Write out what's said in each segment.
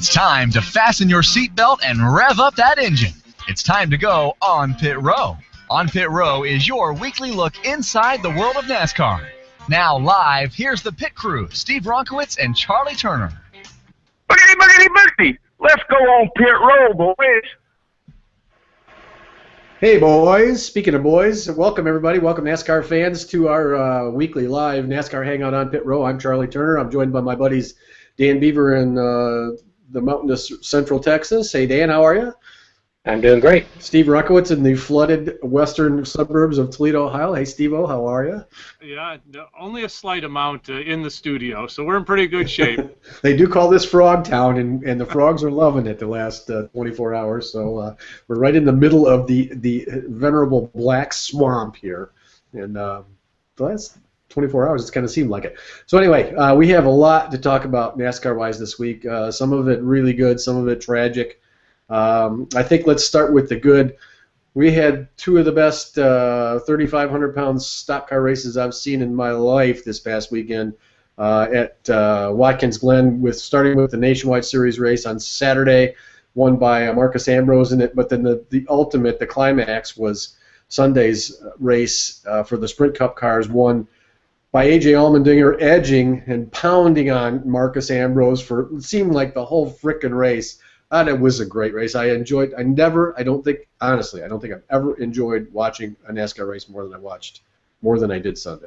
It's time to fasten your seatbelt and rev up that engine. It's time to go on Pit Row. On Pit Row is your weekly look inside the world of NASCAR. Now live, here's the pit crew, Steve Ronkowitz and Charlie Turner. Boogity, boogity, boogity. Let's go on Pit Row, boys. Hey, boys. Speaking of boys, welcome, everybody. Welcome, NASCAR fans, to our weekly live NASCAR Hangout on Pit Row. I'm Charlie Turner. I'm joined by my buddies Dan Beaver in the mountainous Central Texas. Hey, Dan, how are you? I'm doing great. Steve Ronkowitz in the flooded western suburbs of Toledo, Ohio. Hey, Steve-O, how are you? Yeah, only a slight amount in the studio, so we're in pretty good shape. They do call this Frog Town, and the frogs are loving it the last 24 hours. So we're right in the middle of the venerable black swamp here. And the last 24 hours, it's kind of seemed like it. So anyway, we have a lot to talk about NASCAR-wise this week. Some of it really good, some of it tragic. I think let's start with the good. We had two of the best 3,500-pound stock car races I've seen in my life this past weekend at Watkins Glen, starting with the Nationwide Series race on Saturday, won by Marcus Ambrose in it. But then the ultimate, the climax, was Sunday's race for the Sprint Cup cars, won by A.J. Allmendinger, edging and pounding on Marcus Ambrose for it seemed like the whole frickin' race. And it was a great race. I enjoyed. I don't think I've ever enjoyed watching a NASCAR race more than I did Sunday.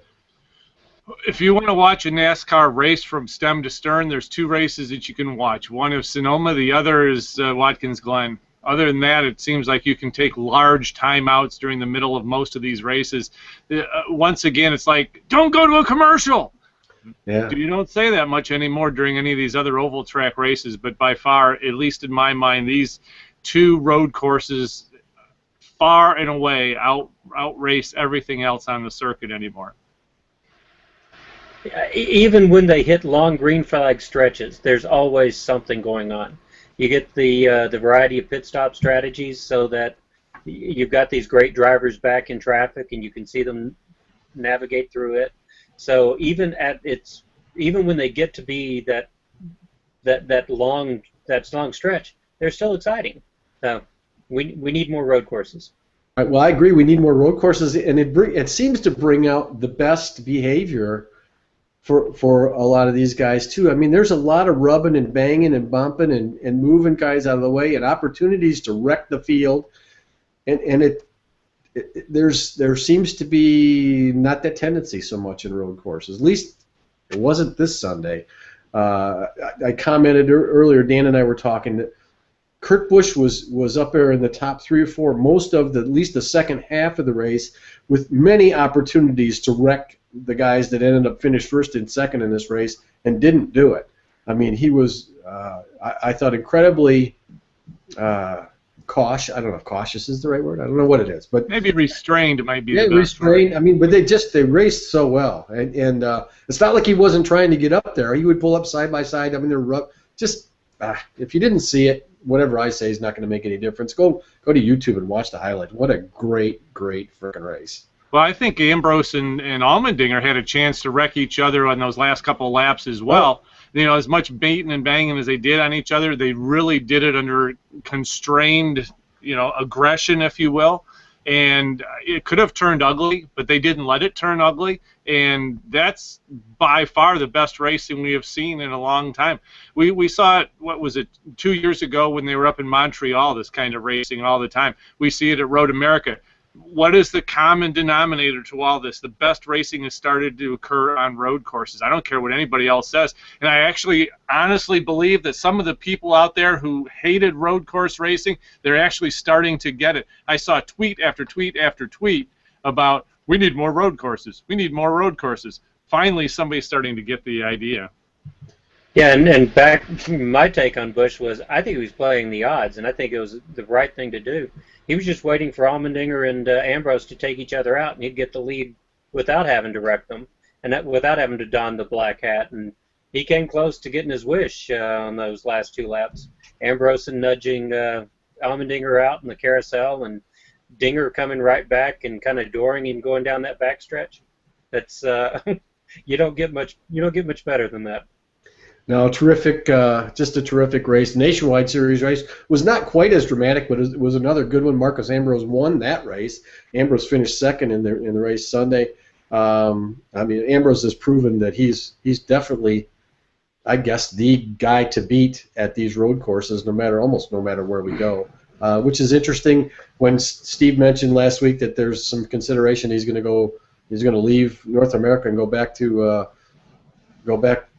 If you want to watch a NASCAR race from stem to stern, there's two races that you can watch. One is Sonoma, the other is Watkins Glen. Other than that, it seems like you can take large timeouts during the middle of most of these races. Once again, it's like, don't go to a commercial. Yeah. You don't say that much anymore during any of these other oval track races, but by far, at least in my mind, these two road courses far and away outrace everything else on the circuit anymore. Even when they hit long green flag stretches, there's always something going on. You get the variety of pit stop strategies so that you've got these great drivers back in traffic and you can see them navigate through it. So even when they get to be that long stretch, they're still exciting. So we need more road courses. All right, well, I agree. We need more road courses, and it seems to bring out the best behavior for a lot of these guys too. I mean, there's a lot of rubbing and banging and bumping and moving guys out of the way, and opportunities to wreck the field, and there seems to be not that tendency so much in road courses. At least it wasn't this Sunday. I commented earlier, Dan and I were talking, that Kurt Busch was up there in the top 3 or 4 most of at least the second half of the race, with many opportunities to wreck the guys that ended up finished first and second in this race and didn't do it. I mean, he was, I thought, incredibly cautious. I don't know if cautious is the right word. I don't know what it is, but maybe restrained might be the best restrained. word. I mean, but they raced so well, and it's not like he wasn't trying to get up there. He would pull up side by side. I mean, if you didn't see it, whatever I say is not going to make any difference. Go to YouTube and watch the highlights. What a great freaking race. Well, I think Ambrose and Allmendinger had a chance to wreck each other on those last couple of laps as well. Oh. You know, as much baiting and banging as they did on each other, they really did it under constrained, aggression, if you will. And it could have turned ugly, but they didn't let it turn ugly. And that's by far the best racing we have seen in a long time. We saw it, 2 years ago when they were up in Montreal, this kind of racing all the time. We see it at Road America. What is the common denominator to all this? The best racing has started to occur on road courses. I don't care what anybody else says. And I actually honestly believe that some of the people out there who hated road course racing, they're actually starting to get it. I saw tweet after tweet after tweet about, we need more road courses. We need more road courses. Finally, somebody's starting to get the idea. Yeah, and back, my take on Busch was, I think he was playing the odds, and I think it was the right thing to do. He was just waiting for Allmendinger and Ambrose to take each other out, and he'd get the lead without having to wreck them, and without having to don the black hat. And he came close to getting his wish on those last 2 laps. Ambrose nudging Allmendinger out in the carousel, and Dinger coming right back and kind of dooring him going down that backstretch. That's you don't get much better than that. No, terrific, just a terrific race. Nationwide Series race was not quite as dramatic, but it was another good one. Marcus Ambrose won that race. Ambrose finished second in the race Sunday. I mean, Ambrose has proven that he's definitely, I guess, the guy to beat at these road courses, almost no matter where we go. Which is interesting. When Steve mentioned last week that there's some consideration he's going to leave North America and go back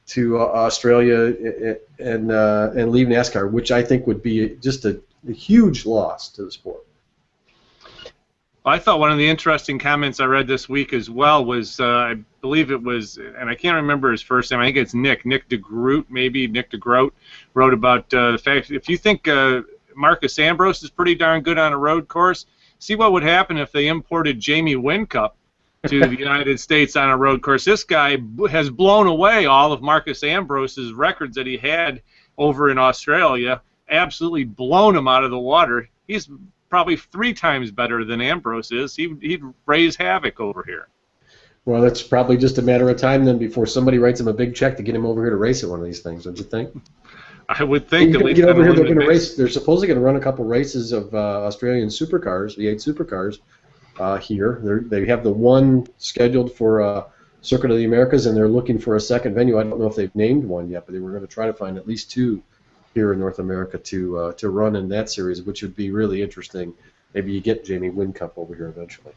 to Australia and leave NASCAR, which I think would be just a huge loss to the sport. I thought one of the interesting comments I read this week as well was, I believe it was, and I can't remember his first name, I think it's Nick DeGroot, maybe, Nick DeGroat, wrote about the fact, if you think Marcus Ambrose is pretty darn good on a road course, see what would happen if they imported Jamie Whincup to the United States on a road course. This guy has blown away all of Marcus Ambrose's records that he had over in Australia, absolutely blown him out of the water. He's probably 3 times better than Ambrose is. He'd raise havoc over here. Well, it's probably just a matter of time then before somebody writes him a big check to get him over here to race at one of these things, don't you think? I would think. At least get over here, they're going to race. They're supposedly going to run a couple races of Australian supercars, V8 supercars, here. They have the one scheduled for Circuit of the Americas, and they're looking for a second venue. I don't know if they've named one yet, but they were going to try to find at least 2 here in North America to run in that series, which would be really interesting. Maybe you get Jamie Whincup over here eventually.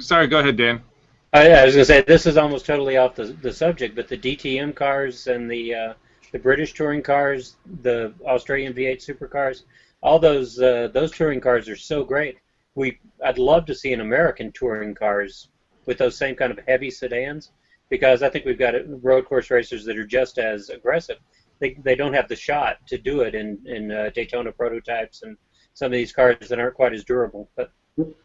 Sorry, go ahead, Dan. I was going to say, this is almost totally off the subject, but the DTM cars and the British touring cars, the Australian V8 supercars, all those touring cars are so great. I'd love to see an American touring cars with those same kind of heavy sedans, because I think we've got road course racers that are just as aggressive. They don't have the shot to do it in Daytona prototypes and some of these cars that aren't quite as durable. But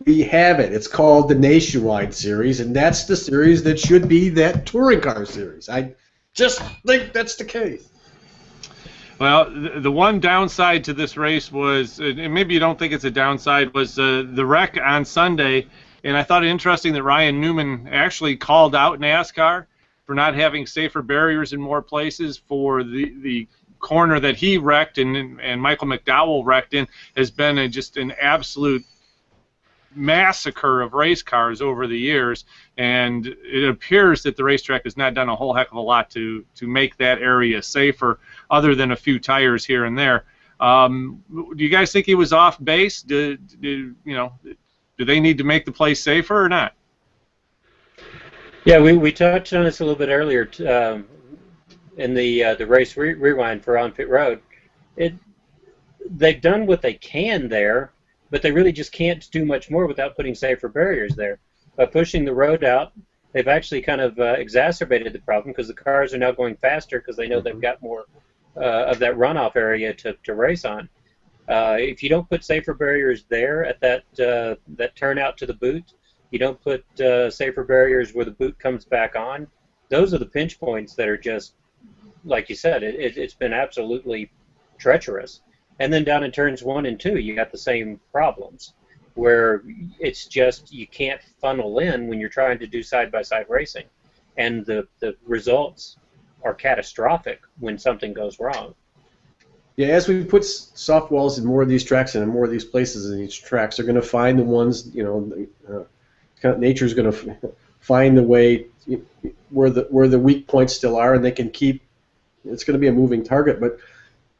we have it. It's called the Nationwide Series, and that's the series that should be that touring car series. I just think that's the case. Well, the one downside to this race was, and maybe you don't think it's a downside, was the wreck on Sunday. And I thought it interesting that Ryan Newman actually called out NASCAR for not having safer barriers in more places. For the corner that he wrecked and Michael McDowell wrecked in has been just an absolute massacre of race cars over the years, and it appears that the racetrack has not done a whole heck of a lot to make that area safer, other than a few tires here and there. Do you guys think he was off base? Do they need to make the place safer or not? Yeah, we touched on this a little bit earlier in the race rewind for On Pit Road. They've done what they can there, but they really just can't do much more without putting safer barriers there. By pushing the road out, they've actually kind of exacerbated the problem, because the cars are now going faster because they know they've got more of that runoff area to race on. If you don't put safer barriers there at that turnout to the boot, you don't put safer barriers where the boot comes back on, those are the pinch points that are just, like you said, it's been absolutely treacherous. And then down in turns 1 and 2, you got the same problems, where it's just you can't funnel in when you're trying to do side-by-side racing. And the results are catastrophic when something goes wrong. Yeah, as we put soft walls in more of these tracks and in more of these places in each tracks, they're going to find the ones, nature's going to find the way where the weak points still are, and they can keep. It's going to be a moving target, but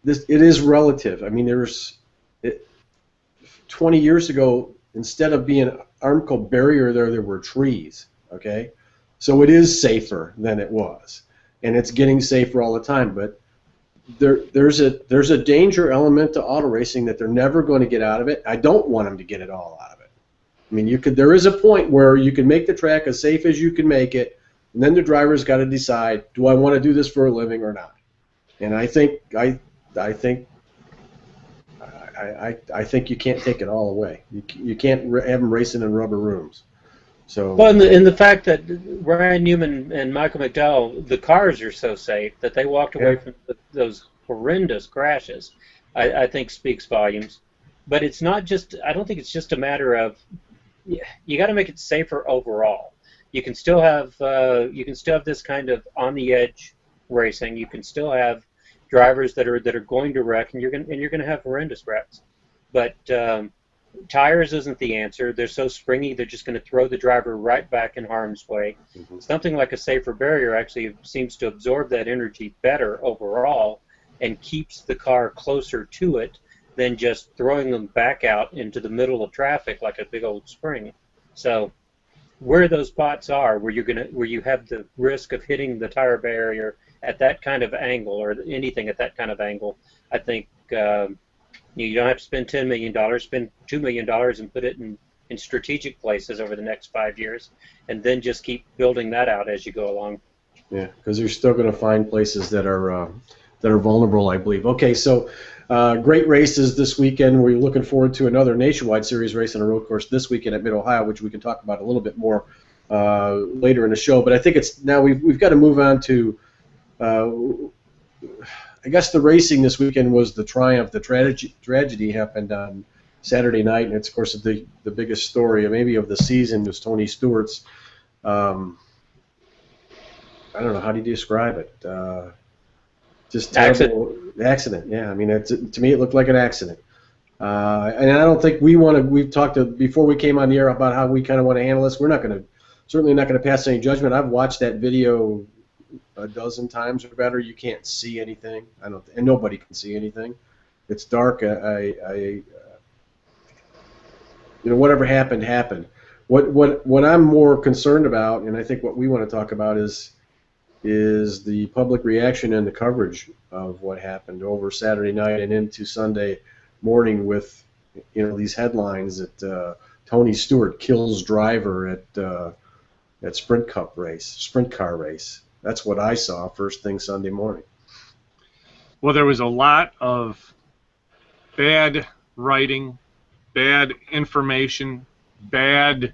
it is relative. I mean, 20 years ago, instead of being an Armco barrier there were trees. Okay, so it is safer than it was, and it's getting safer all the time. But there's a danger element to auto racing that they're never going to get out of it. I don't want them to get it all out of it. I mean, there is a point where you can make the track as safe as you can make it, and then the driver's got to decide, do I want to do this for a living or not? And I think you can't take it all away. You can't have them racing in rubber rooms. So. Well, in the fact that Ryan Newman and Michael McDowell, the cars are so safe that they walked away from those horrendous crashes, I think speaks volumes. But it's not just. I don't think it's just a matter of. You got to make it safer overall. You can still have this kind of on the edge racing. You can still have drivers that are going to wreck, and you're going to have horrendous wrecks. But tires isn't the answer. They're so springy, they're just going to throw the driver right back in harm's way. Something like a safer barrier actually seems to absorb that energy better overall and keeps the car closer to it than just throwing them back out into the middle of traffic like a big old spring. So where those spots are, where you have the risk of hitting the tire barrier at that kind of angle, or anything at that kind of angle, I think you don't have to spend $10 million, spend $2 million and put it in strategic places over the next 5 years, and then just keep building that out as you go along. Yeah, because you're still going to find places that are vulnerable, I believe. Okay, so great races this weekend. We're looking forward to another nationwide series race on a road course this weekend at Mid-Ohio, which we can talk about a little bit more later in the show. But I think it's now we've got to move on to. I guess the racing this weekend was the triumph. The tragedy happened on Saturday night, and it's, of course, the biggest story maybe of the season was Tony Stewart's. I don't know, how do you describe it? Just terrible accident. Yeah, I mean, to me it looked like an accident. And I don't think we've talked before we came on the air about how we kind of want to handle this. We're certainly not going to pass any judgment. I've watched that video a dozen times or better. You can't see anything. And nobody can see anything. It's dark. Whatever happened. What I'm more concerned about, and I think what we want to talk about is the public reaction and the coverage of what happened over Saturday night and into Sunday morning with these headlines that Tony Stewart kills driver at sprint car race. That's what I saw first thing Sunday morning. Well, there was a lot of bad writing, bad information, bad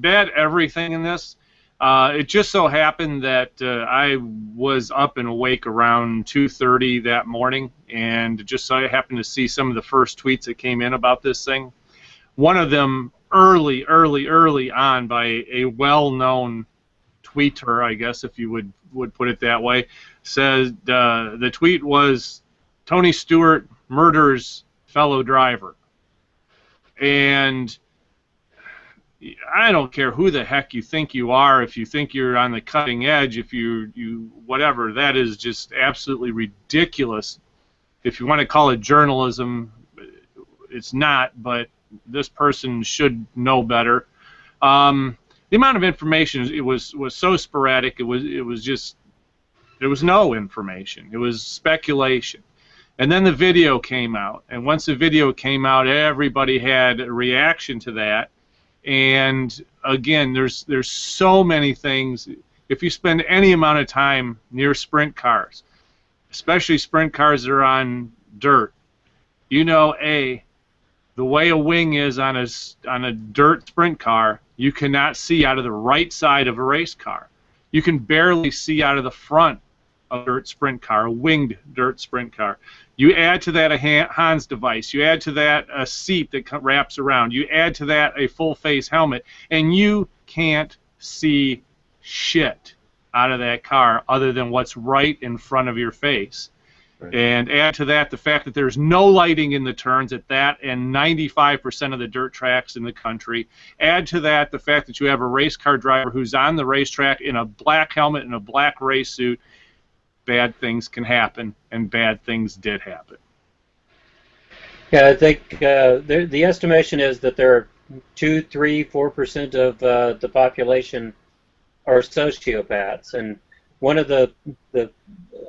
everything in this. It just so happened that I was up and awake around 2:30 that morning, and just so I happened to see some of the first tweets that came in about this thing. One of them early on by a well-known tweeter, I guess, if you would put it that way, said the tweet was, "Tony Stewart murders fellow driver." And I don't care who the heck you think you are, if you think you're on the cutting edge, if you whatever, that is just absolutely ridiculous. If you want to call it journalism, it's not, but this person should know better. The amount of information, it was so sporadic, there was no information. It was speculation. And then the video came out, and once the video came out, everybody had a reaction to that. And again, there's so many things. If you spend any amount of time near sprint cars, especially sprint cars that are on dirt, the way a wing is on a dirt sprint car, you cannot see out of the right side of a race car. You can barely see out of the front of a dirt sprint car, a winged dirt sprint car. You add to that a Hans device. You add to that a seat that wraps around. You add to that a full-face helmet, and you can't see shit out of that car other than what's right in front of your face. Right. And add to that the fact that there's no lighting in the turns at that and 95% of the dirt tracks in the country. Add to that the fact that you have a race car driver who's on the racetrack in a black helmet and a black race suit. Bad things can happen, and bad things did happen. Yeah, I think the estimation is that there are 2, 3, 4% of the population are sociopaths, and one of a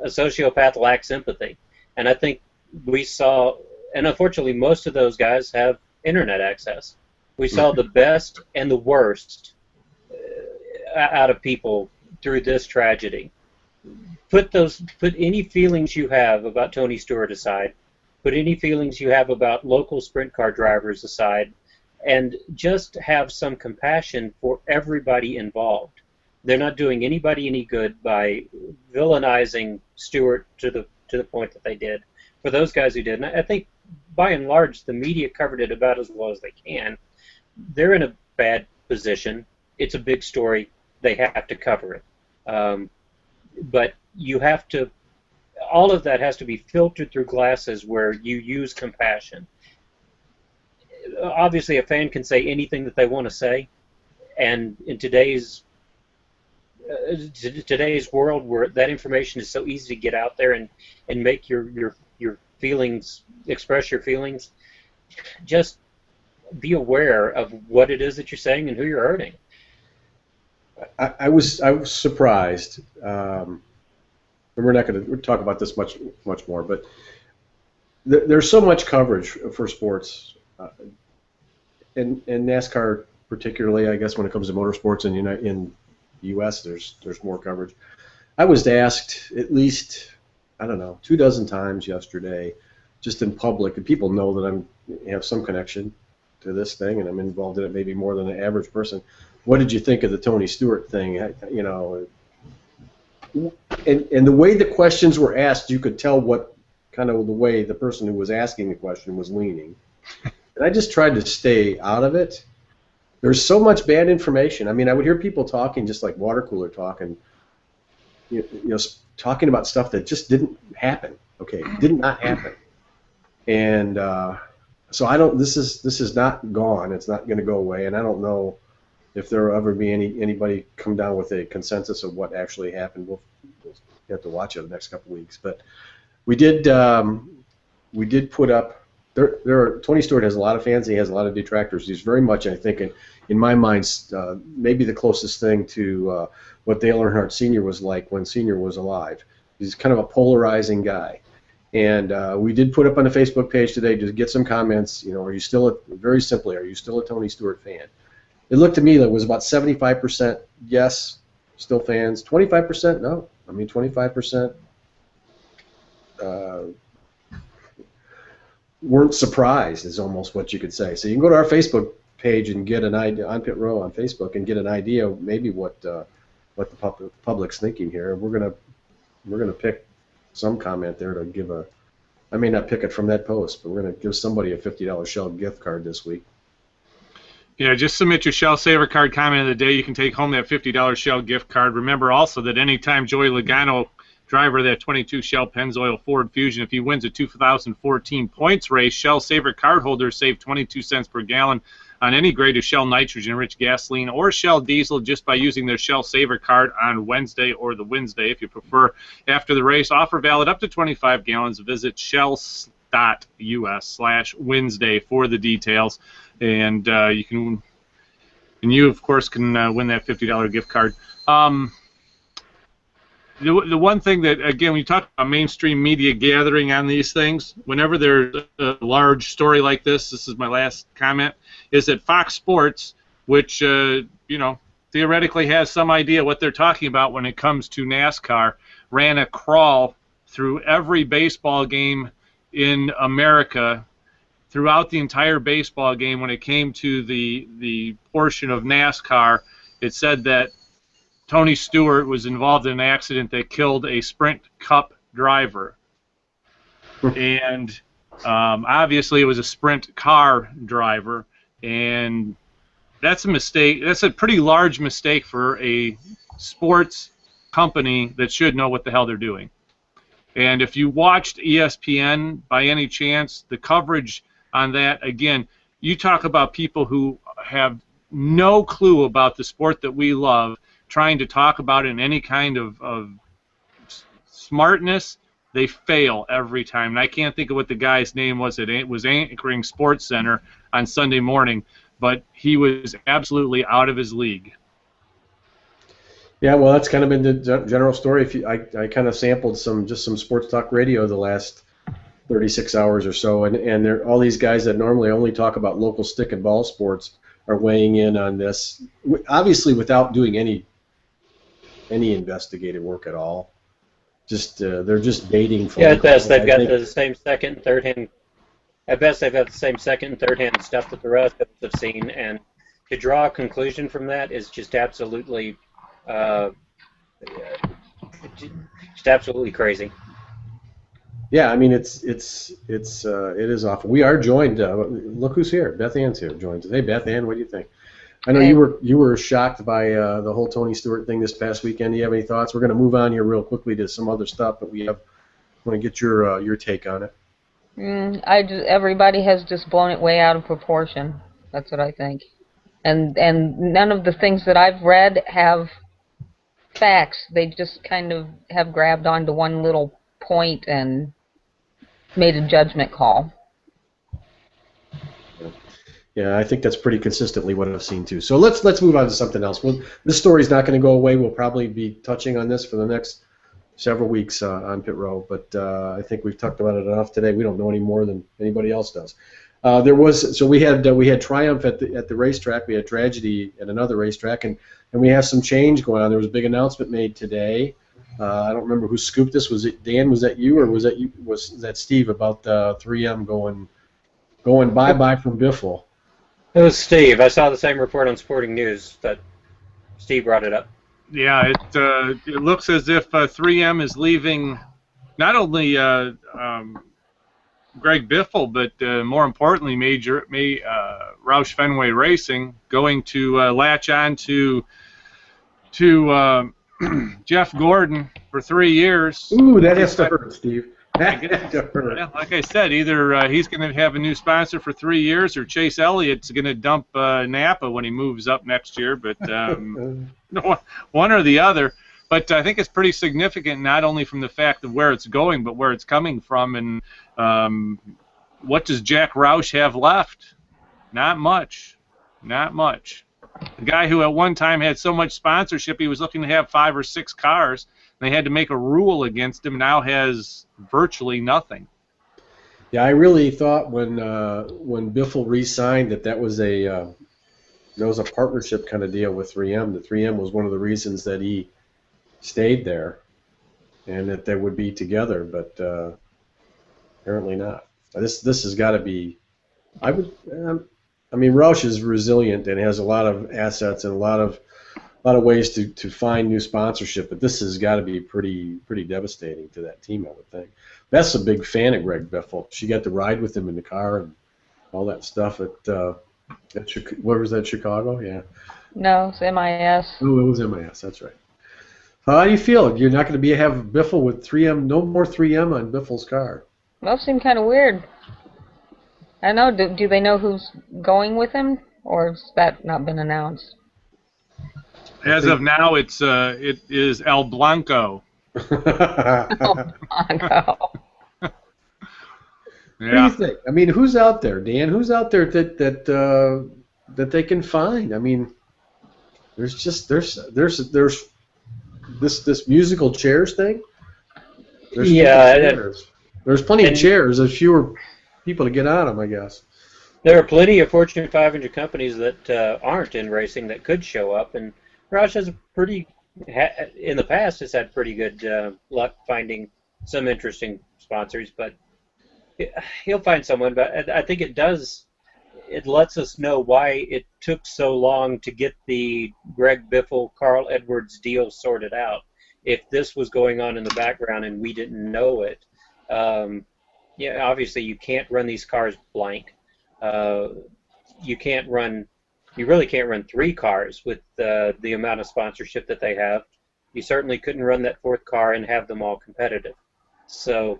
sociopath lacks empathy. And I think we saw, and unfortunately most of those guys have internet access. We saw the best and the worst out of people through this tragedy. Put any feelings you have about Tony Stewart aside. Put any feelings you have about local sprint car drivers aside, and just have some compassion for everybody involved. They're not doing anybody any good by villainizing Stewart to the point that they did. For those guys who did, and I think by and large the media covered it about as well as they can. They're in a bad position. It's a big story. They have to cover it. but you have to. All of that has to be filtered through glasses where you use compassion. Obviously, a fan can say anything that they want to say, and in today's world where that information is so easy to get out there and make your feelings, express your feelings, just be aware of what it is that you're saying and who you're hurting. I was surprised. And we're not going to talk about this much more, but there's so much coverage for sports, and NASCAR particularly. I guess when it comes to motorsports in the U.S., there's more coverage. I was asked at least, I don't know, 24 times yesterday, just in public, and people know that I have some connection to this thing, and I'm involved in it maybe more than the average person. What did you think of the Tony Stewart thing? You know, and the way the questions were asked, you could tell what kind of the way the person who was asking the question was leaning. And I just tried to stay out of it. There's so much bad information. I mean, I would hear people talking just like water cooler talking, you know, talking about stuff that just didn't happen. Okay, did not happen. And so I don't. This is not gone. It's not going to go away. And I don't know if there will ever be anybody come down with a consensus of what actually happened. We'll have to watch it the next couple of weeks. But we did put up. Tony Stewart has a lot of fans. He has a lot of detractors. He's very much, I think, in my mind, maybe the closest thing to what Dale Earnhardt Sr. was like when Sr. was alive. He's kind of a polarizing guy. And we did put up on the Facebook page today to get some comments. You know, are you still very simply, are you still a Tony Stewart fan? It looked to me like it was about 75% yes, still fans. 25% no. I mean, 25% weren't surprised is almost what you could say. So you can go to our Facebook page and get an idea on Pit Row on Facebook and get an idea of maybe what the public's thinking here. We're gonna pick some comment there to give a. I may not pick it from that post, but we're gonna give somebody a $50 Shell gift card this week. Yeah, just submit your Shell Saver Card comment of the day. You can take home that $50 Shell gift card. Remember also that anytime Joey Logano, driver of that 22 Shell Pennzoil Ford Fusion, if he wins a 2014 points race, Shell Saver Card holders save 22 cents per gallon on any grade of Shell nitrogen-rich gasoline or Shell diesel just by using their Shell Saver Card on Wednesday or the Wednesday if you prefer. After the race, offer valid up to 25 gallons. Visit shell.us/Wednesday for the details. And you of course can win that $50 gift card. The one thing that, again, when you talk about mainstream media gathering on these things, whenever there's a large story like this is my last comment, is that Fox Sports, which theoretically has some idea what they're talking about when it comes to NASCAR, ran a crawl through every baseball game in America throughout the entire baseball game. When it came to the portion of NASCAR, it said that Tony Stewart was involved in an accident that killed a Sprint Cup driver. And obviously it was a Sprint car driver, and that's a mistake. That's a pretty large mistake for a sports company that should know what the hell they're doing. And if you watched ESPN by any chance, the coverage on that, again, you talk about people who have no clue about the sport that we love, trying to talk about it in any kind of smartness, they fail every time. And I can't think of what the guy's name was. It was anchoring Sports Center on Sunday morning, but he was absolutely out of his league. Yeah, well, that's kind of been the general story. I kind of sampled some sports talk radio the last 36 hours or so, and there all these guys that normally only talk about local stick and ball sports are weighing in on this, obviously without doing any investigative work at all. Just they're just baiting. Yeah, at best they've got the same second and third hand. At best they've got the same second and third hand stuff that the rest of us have seen, and to draw a conclusion from that is just absolutely, just absolutely crazy. Yeah, I mean it is awful. We are joined. Look who's here. Beth Ann's here. Joins us. Hey, Beth Ann, what do you think? I know you were shocked by the whole Tony Stewart thing this past weekend. Do you have any thoughts? We're going to move on here real quickly to some other stuff, but want to get your take on it. Everybody has just blown it way out of proportion. That's what I think. And none of the things that I've read have facts. They just kind of have grabbed onto one little point and made a judgment call. Yeah, I think that's pretty consistently what I've seen too. So let's move on to something else. This story's not going to go away. We'll probably be touching on this for the next several weeks on Pit Row, but I think we've talked about it enough today. We don't know any more than anybody else does. We had triumph at the racetrack. We had tragedy at another racetrack, and we have some change going on. There was a big announcement made today. I don't remember who scooped this. Was it Dan? Was that you, or was that Steve about 3M going bye from Biffle? It was Steve. I saw the same report on Sporting News that Steve brought it up. Yeah, it looks as if 3M is leaving not only Greg Biffle, but more importantly, Roush Fenway Racing, going to latch on to Jeff Gordon for 3 years. Ooh, that has to hurt, Steve. Yeah, like I said, either he's going to have a new sponsor for 3 years, or Chase Elliott's going to dump Napa when he moves up next year. But one or the other. But I think it's pretty significant, not only from the fact of where it's going, but where it's coming from. And what does Jack Roush have left? Not much. Not much. The guy who at one time had so much sponsorship, he was looking to have 5 or 6 cars. They had to make a rule against him. Now has virtually nothing. Yeah, I really thought when Biffle re-signed that was a partnership kind of deal with 3M. The 3M was one of the reasons that he stayed there, and that they would be together. But apparently not. This has got to be. I mean, Roush is resilient and has a lot of assets and a lot of ways to find new sponsorship, but this has got to be pretty devastating to that team, I would think. Beth's a big fan of Greg Biffle. She got to ride with him in the car and all that stuff at where was that, Chicago? Yeah. No, it's MIS. Oh, it was MIS. That's right. How do you feel? You're not going to have Biffle with 3M? No more 3M on Biffle's car. Well, it seemed kind of weird. I know. Do they know who's going with him, or has that not been announced? As of now, it is El Blanco. El Blanco. What do you think? I mean, who's out there, Dan? Who's out there that they can find? I mean, there's this musical chairs thing. There's plenty of chairs. There's fewer people to get on them, I guess. There are plenty of Fortune 500 companies that aren't in racing that could show up, and Roush has in the past has had pretty good luck finding some interesting sponsors, but he'll find someone. But I think it lets us know why it took so long to get the Greg Biffle, Carl Edwards deal sorted out. If this was going on in the background and we didn't know it, obviously you can't run these cars blank. You really can't run 3 cars with the amount of sponsorship that they have. You certainly couldn't run that 4th car and have them all competitive. So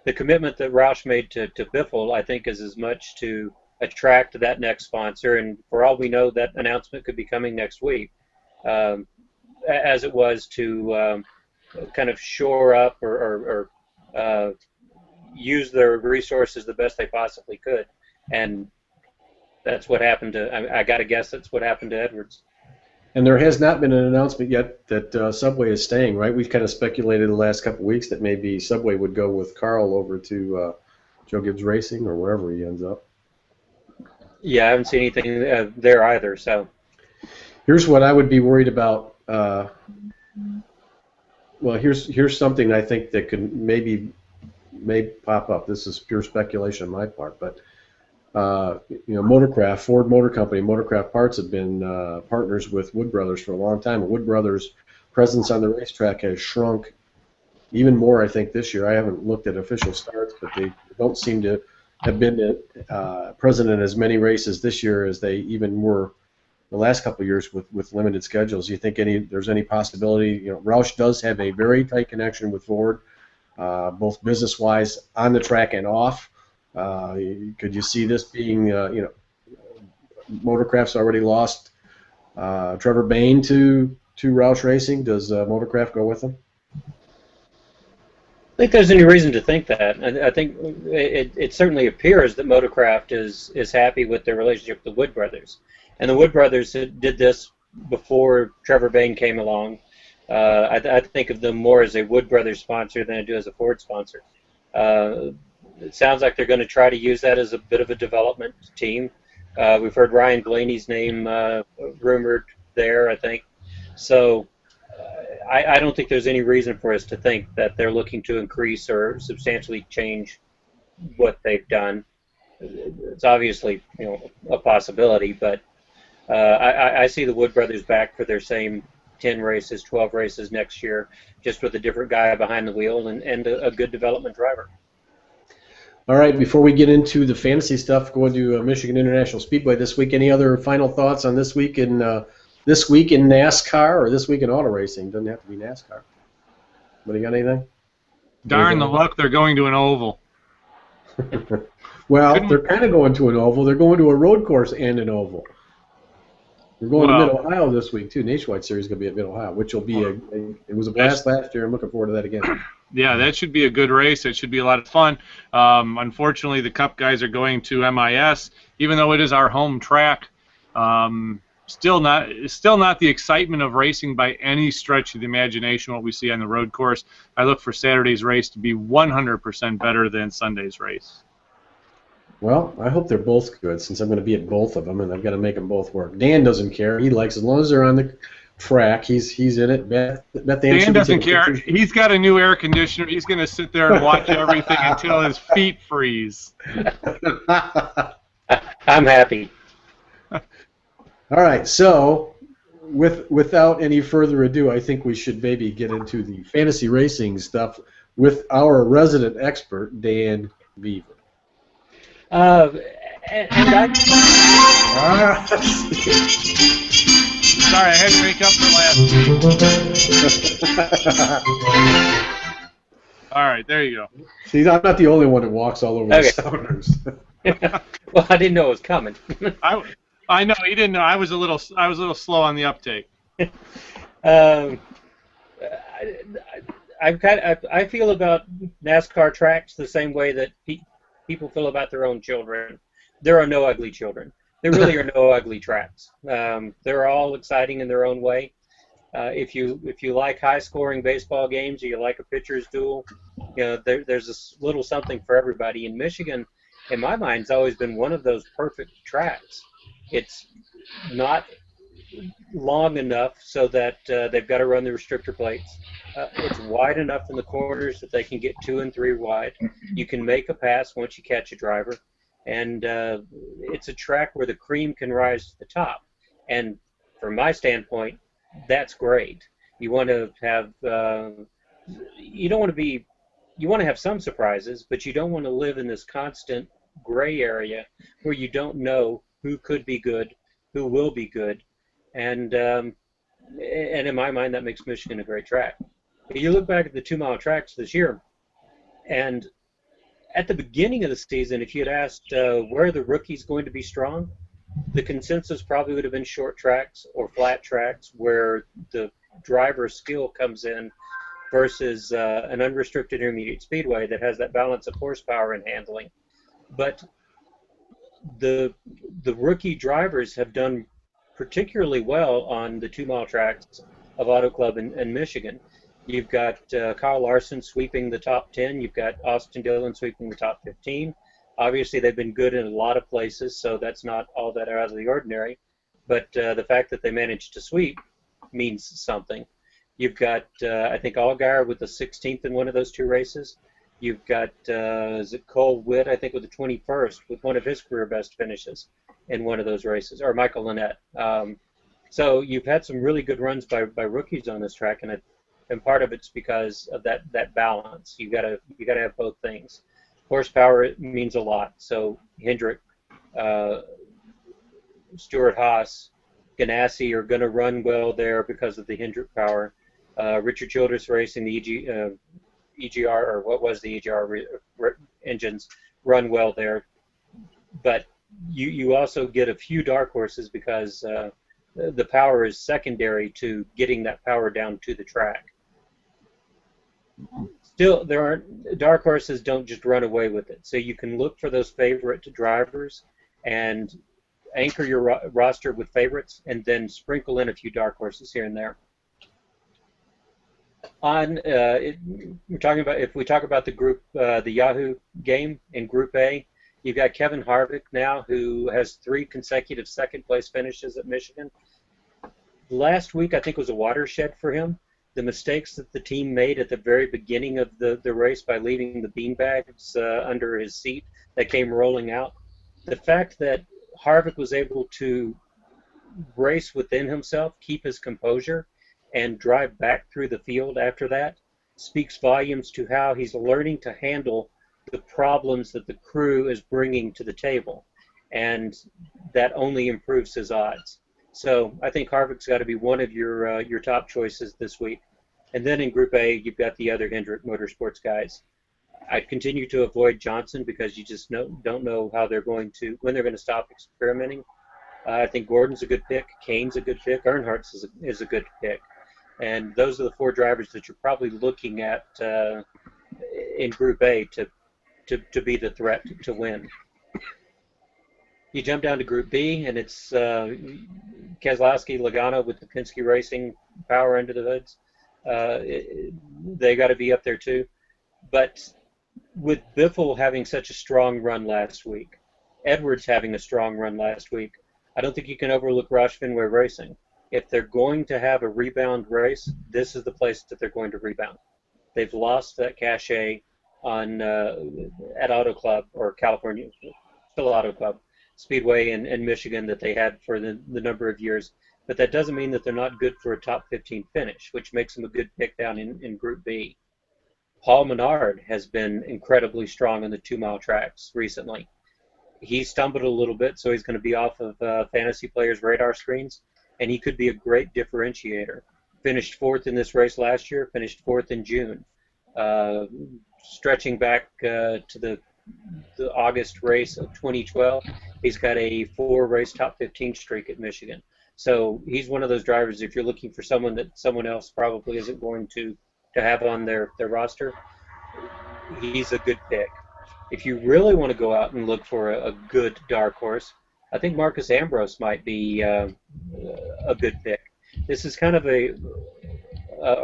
the commitment that Roush made to Biffle, I think, is as much to attract that next sponsor, and for all we know, that announcement could be coming next week, as it was to kind of shore up or use their resources the best they possibly could. And that's what happened to, I got to guess that's what happened to Edwards. And there has not been an announcement yet that Subway is staying, right? We've kind of speculated the last couple of weeks that maybe Subway would go with Carl over to Joe Gibbs Racing or wherever he ends up. Yeah, I haven't seen anything there either. So here's what I would be worried about. Well, here's something I think that could may pop up. This is pure speculation on my part, but Motorcraft, Ford Motor Company, Motorcraft Parts have been partners with Wood Brothers for a long time. And Wood Brothers' presence on the racetrack has shrunk even more, I think, this year. I haven't looked at official starts, but they don't seem to have been present in as many races this year as they even were the last couple of years with limited schedules. Do you think there's any possibility? Roush does have a very tight connection with Ford, both business-wise on the track and off. Could you see this being, Motorcraft's already lost Trevor Bayne to Roush Racing. Does Motorcraft go with him? I think there's any reason to think that. I think it certainly appears that Motorcraft is happy with their relationship with the Wood brothers. And the Wood brothers did this before Trevor Bayne came along. I think of them more as a Wood brothers sponsor than I do as a Ford sponsor. It sounds like they're going to try to use that as a bit of a development team. We've heard Ryan Blaney's name rumored there, I think. So I don't think there's any reason for us to think that they're looking to increase or substantially change what they've done. It's obviously a possibility, but I see the Wood brothers back for their same 10 races, 12 races next year, just with a different guy behind the wheel and a good development driver. All right, before we get into the fantasy stuff, going to Michigan International Speedway this week, any other final thoughts on this week in NASCAR or this week in auto racing? Doesn't have to be NASCAR. But you got anything? Darn the luck, they're going to an oval. Well, they're kind of going to an oval. They're going to a road course and an oval. We're going to Mid-Ohio this week, too. Nationwide Series is going to be at Mid-Ohio, which will be it was a blast last year. I'm looking forward to that again. Yeah, that should be a good race. It should be a lot of fun. Unfortunately, the Cup guys are going to MIS, even though it is our home track. Still not the excitement of racing by any stretch of the imagination what we see on the road course. I look for Saturday's race to be 100% better than Sunday's race. Well, I hope they're both good since I'm going to be at both of them, and I've got to make them both work. Dan doesn't care. He likes as long as they're on the track. He's in it. Dan doesn't care. He's got a new air conditioner. He's going to sit there and watch everything until his feet freeze. I'm happy. All right, so without any further ado, I think we should maybe get into the fantasy racing stuff with our resident expert, Dan Beaver. Sorry, I had to make up for last week. All right, there you go. See, I'm not the only one that walks all over the Sounders. Well, I didn't know it was coming. I know he didn't know. I was a little slow on the uptake. I feel about NASCAR tracks the same way that people feel about their own children. There are no ugly children. There really are no ugly tracks. They're all exciting in their own way. If you like high-scoring baseball games or you like a pitcher's duel, there's a little something for everybody. And Michigan, in my mind, has always been one of those perfect tracks. It's not long enough so that they've got to run the restrictor plates. It's wide enough in the corners that they can get 2 and 3 wide. You can make a pass once you catch a driver. And it's a track where the cream can rise to the top. And from my standpoint, that's great. You want to have you want to have some surprises, but you don't want to live in this constant gray area where you don't know who could be good, who will be good, and in my mind that makes Michigan a great track. You look back at the 2-mile tracks this year, and at the beginning of the season, if you had asked where are the rookies going to be strong, the consensus probably would have been short tracks or flat tracks where the driver's skill comes in versus an unrestricted intermediate speedway that has that balance of horsepower and handling. But the rookie drivers have done particularly well on the 2-mile tracks of Auto Club in Michigan. You've got Kyle Larson sweeping the top 10. You've got Austin Dillon sweeping the top 15. Obviously, they've been good in a lot of places, so that's not all that out of the ordinary. But the fact that they managed to sweep means something. You've got, I think, Allgaier with the 16th in one of those 2 races. You've got, is it Cole Witt, I think, with the 21st, with one of his career best finishes in one of those races, or Michael Lynette. So you've had some really good runs by rookies on this track, and part of it's because of that balance. You gotta have both things. Horsepower means a lot. So Hendrick, Stuart Haas, Ganassi are going to run well there because of the Hendrick power. Richard Childress Racing, the EGR, or what was the EGR engines, run well there. But you also get a few dark horses because the power is secondary to getting that power down to the track. Still, there aren't dark horses don't just run away with it. So you can look for those favorite drivers and anchor your roster with favorites, and then sprinkle in a few dark horses here and there. We're talking about, if we talk about the group, the Yahoo game in Group A, you've got Kevin Harvick now, who has 3 consecutive second-place finishes at Michigan. Last week, I think, was a watershed for him. The mistakes that the team made at the very beginning of the race by leaving the beanbags under his seat that came rolling out. The fact that Harvick was able to race within himself, keep his composure, and drive back through the field after that speaks volumes to how he's learning to handle the problems that the crew is bringing to the table, and that only improves his odds. So I think Harvick's got to be one of your top choices this week. And then in Group A, you've got the other Hendrick Motorsports guys. I'd continue to avoid Johnson because you just don't know how they're going to, when they're going to stop experimenting. I think Gordon's a good pick, Kane's a good pick, Earnhardt's is a good pick. And those are the 4 drivers that you're probably looking at in Group A to be the threat to win. You jump down to Group B, and it's Keselowski, Logano with the Penske Racing power under the hoods. They got to be up there too. But with Biffle having such a strong run last week, Edwards having a strong run last week, I don't think you can overlook Roush Fenway Racing. If they're going to have a rebound race, this is the place that they're going to rebound. They've lost that cachet on at Auto Club, or California, still Auto Club, Speedway in Michigan that they had for the number of years. But that doesn't mean that they're not good for a top 15 finish, which makes them a good pick down in Group B. Paul Menard has been incredibly strong on the 2-mile tracks recently. He stumbled a little bit, so he's going to be off of fantasy players' radar screens, and he could be a great differentiator. Finished 4th in this race last year, finished 4th in June. Stretching back to the August race of 2012, he's got a 4-race top 15 streak at Michigan. So he's one of those drivers, if you're looking for someone that someone else probably isn't going to have on their roster, he's a good pick. If you really want to go out and look for a good dark horse, I think Marcus Ambrose might be a good pick. This is kind of a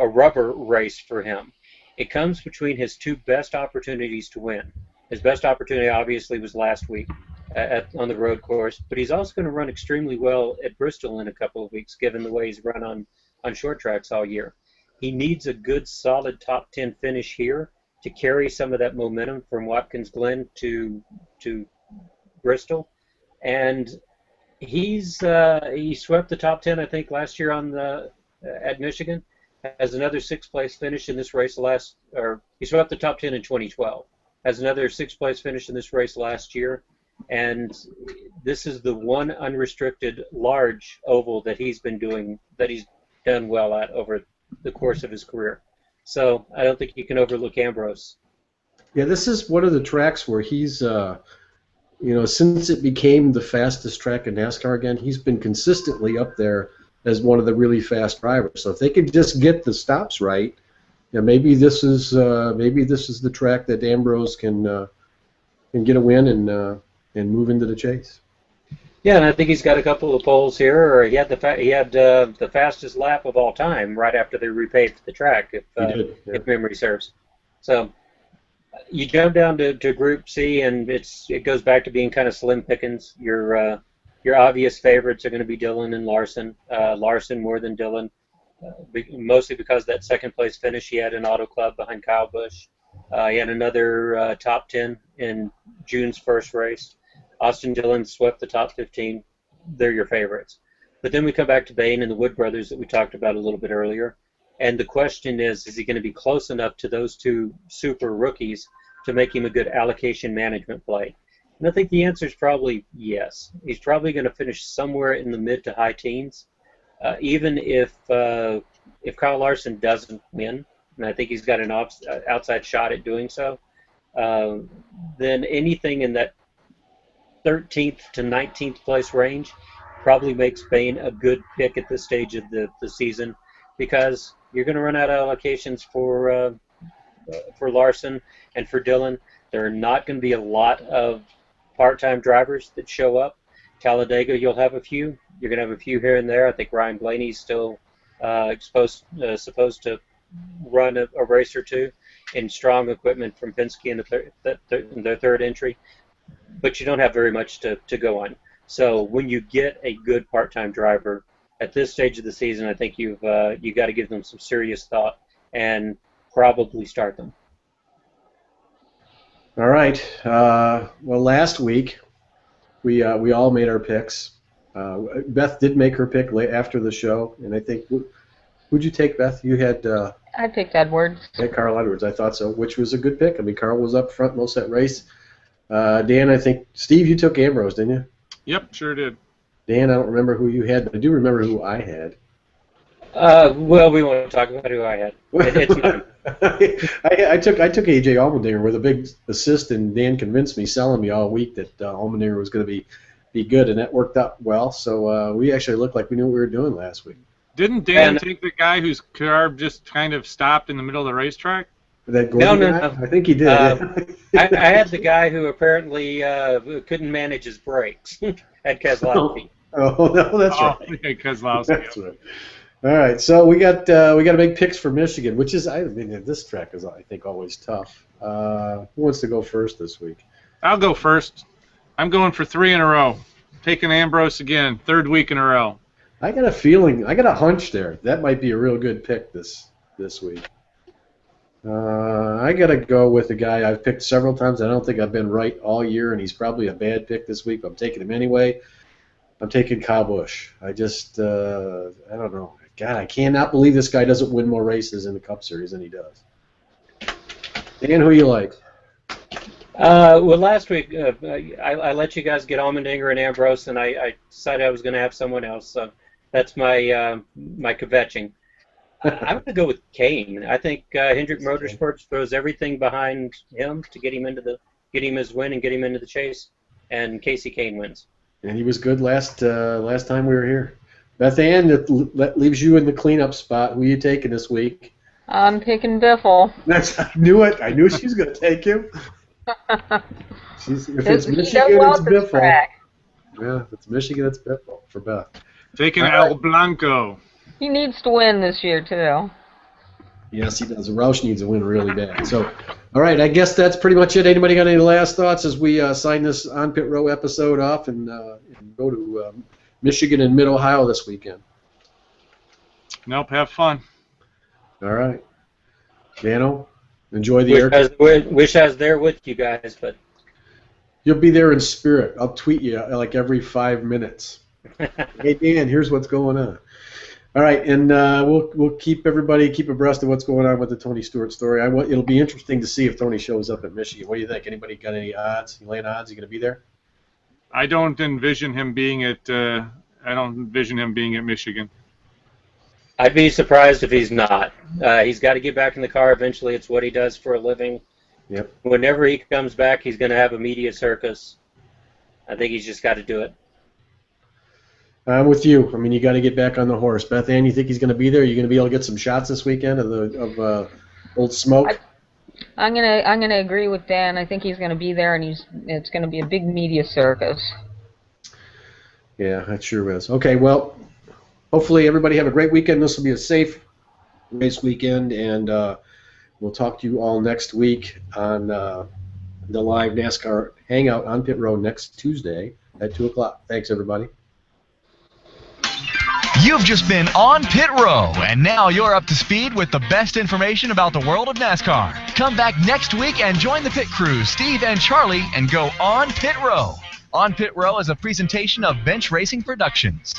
rubber race for him. It comes between his 2 best opportunities to win. His best opportunity obviously was last week on the road course, but he's also going to run extremely well at Bristol in a couple of weeks, given the way he's run on short tracks all year. He needs a good, solid top 10 finish here to carry some of that momentum from Watkins Glen to Bristol. And he swept the top 10, I think, last year at Michigan. Has another 6th-place finish in this race he swept the top 10 in 2012. Has another 6th-place finish in this race last year. And this is the one unrestricted large oval that he's done well at over the course of his career. So I don't think you can overlook Ambrose. Yeah, this is one of the tracks where he's, since it became the fastest track in NASCAR again, he's been consistently up there as one of the really fast drivers. So if they could just get the stops right, maybe this is the track that Ambrose can get a win and move into the chase. Yeah, and I think he's got a couple of poles here. Or he had the fastest lap of all time right after they repaved the track, if memory serves. So you jump down to Group C, and it goes back to being kind of slim pickings. Your obvious favorites are going to be Dillon and Larson. Larson more than Dillon, mostly because that 2nd-place finish he had in Auto Club behind Kyle Busch. He had another top 10 in June's first race. Austin Dillon swept the top 15. They're your favorites. But then we come back to Bain and the Wood brothers that we talked about a little bit earlier. And the question is he going to be close enough to those 2 super rookies to make him a good allocation management play? And I think the answer is probably yes. He's probably going to finish somewhere in the mid to high teens, even if Kyle Larson doesn't win, and I think he's got an outside shot at doing so. Then anything in that 13th to 19th place range probably makes Bain a good pick at this stage of the season, because you're going to run out of allocations for Larson and for Dillon. There are not going to be a lot of part-time drivers that show up. Talladega, you'll have a few. You're going to have a few here and there. I think Ryan Blaney's still supposed to run a race or two in strong equipment from Penske in their third entry. But you don't have very much to go on. So when you get a good part-time driver at this stage of the season, I think you've got to give them some serious thought and probably start them. All right. Well, last week we all made our picks. Beth did make her pick after the show, and I think who'd you take, Beth? You had. I picked Edwards. Yeah, Carl Edwards. I thought so, which was a good pick. I mean, Carl was up front most of that race. Dan, I think Steve, you took Ambrose, didn't you? Yep, sure did. Dan, I don't remember who you had, but I do remember who I had. Well, we won't talk about who I had. It's mine. I took AJ Allmendinger with a big assist, and Dan convinced me, selling me all week, that Allmendinger was going to be good, and that worked out well. So we actually looked like we knew what we were doing last week. Didn't Dan take the guy whose car just kind of stopped in the middle of the racetrack? That Gordon guy? I think he did. I had the guy who apparently couldn't manage his brakes at Keselowski. Oh no, that's right. Yeah, Keselowski. That's right. All right, so we got to make picks for Michigan, which is, I mean, this track is, I think, always tough. Who wants to go first this week? I'll go first. I'm going for 3 in a row. Taking Ambrose again, 3rd week in a row. I got a feeling, I got a hunch there. That might be a real good pick this week. I got to go with a guy I've picked several times. I don't think I've been right all year, and he's probably a bad pick this week, but I'm taking him anyway. I'm taking Kyle Busch. I just, I don't know. God, I cannot believe this guy doesn't win more races in the Cup Series than he does. Dan, who you like? Well, last week I let you guys get Allmendinger and Ambrose, and I decided I was going to have someone else. So that's my kvetching. I'm going to go with Kane. I think Hendrick Motorsports throws everything behind him to get him his win and get him into the chase, and Casey Kane wins. And he was good last time we were here. Beth Ann, that leaves you in the cleanup spot. Who are you taking this week? I'm picking Biffle. I knew it. I knew she was going to take him. If it's Michigan, it's Biffle. Yeah, if it's Michigan, it's Biffle for Beth. Taking El Blanco. He needs to win this year, too. Yes, he does. Roush needs a win really bad. So, all right, I guess that's pretty much it. Anybody got any last thoughts as we sign this On Pit Row episode off and go to Michigan and Mid-Ohio this weekend? Nope, have fun. All right. Dano, enjoy the air. Wish I was there with you guys, but... You'll be there in spirit. I'll tweet you like every 5 minutes. Hey, Dan, here's what's going on. All right, and we'll keep abreast of what's going on with the Tony Stewart story. It'll be interesting to see if Tony shows up at Michigan. What do you think? Anybody got any odds? You laying odds? You going to be there? I don't envision him being at Michigan. I'd be surprised if he's not. He's got to get back in the car eventually. It's what he does for a living. Yep. Whenever he comes back, he's going to have a media circus. I think he's just got to do it. I'm with you. I mean, you got to get back on the horse. Beth Ann, you think he's going to be there? Are you going to be able to get some shots this weekend of Old Smoke? I'm gonna agree with Dan. I think he's going to be there, and it's going to be a big media circus. Yeah, that sure is. Okay, well, hopefully everybody have a great weekend. This will be a safe race weekend, and we'll talk to you all next week on the live NASCAR Hangout on Pit Road next Tuesday at 2 o'clock. Thanks, everybody. You've just been on Pit Row, and now you're up to speed with the best information about the world of NASCAR. Come back next week and join the pit crew, Steve and Charlie, and go on Pit Row. On Pit Row is a presentation of Bench Racing Productions.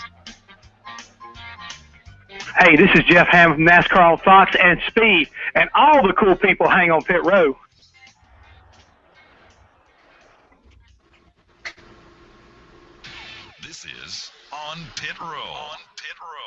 Hey, this is Jeff Hammond from NASCAR on Fox and Speed, and all the cool people hang on Pit Row. This is On Pit Row. On Pit Row.